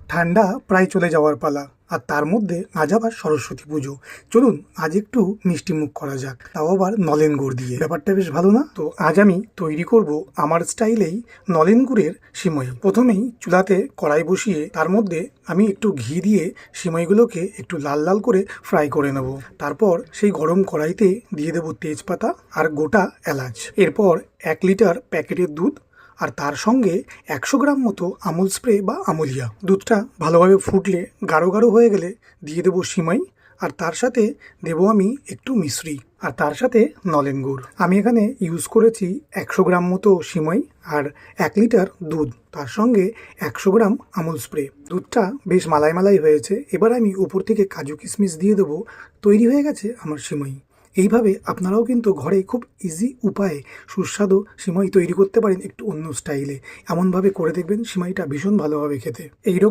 ঠান্ডা প্রায় চলে যাওয়ার পালা, আর তার মধ্যে আজ আবার সরস্বতী পুজো। চলুন আজ একটু মিষ্টি মুখ করা যাক, তাও আবার নলেন গুড় দিয়ে। ব্যাপারটা বেশ ভালো না? তো আজ আমি তৈরি করব আমার স্টাইলেই নলেন গুড়ের সিমই। প্রথমেই চুলাতে কড়াই বসিয়ে তার মধ্যে আমি একটু ঘি দিয়ে সিমইগুলোকে একটু লাল লাল করে ফ্রাই করে নেব। তারপর সেই গরম কড়াইতে দিয়ে দেবো তেজপাতা আর গোটা এলাচ। এরপর 1 লিটার প্যাকেটের দুধ, আর তার সঙ্গে 100 গ্রাম মতো আমুল স্প্রে বা আমুলিয়া। দুধটা ভালোভাবে ফুটলে গাঢ় গাঢ় হয়ে গেলে দিয়ে দেবো সিমাই, আর তার সাথে দেবো আমি একটু মিশ্রি, আর তার সাথে নলেন গুড়। আমি এখানে ইউজ করেছি 100 গ্রাম মতো সিমাই আর 1 লিটার দুধ, তার সঙ্গে 100 গ্রাম আমুল স্প্রে। দুধটা বেশ মালাই মালাই হয়েছে। এবার আমি উপর থেকে কাজু কিশমিশ দিয়ে দেবো। তৈরি হয়ে গেছে আমার সিমাই। এইভাবে আপনারাও কিন্তু ঘরে খুব ইজি উপায়ে সুস্বাদু সিমাই তৈরি করতে পারেন একটু অন্য স্টাইলে। এমনভাবে করে দেখবেন সিমাইটা ভীষণ ভালো হবে খেতে। এইরকম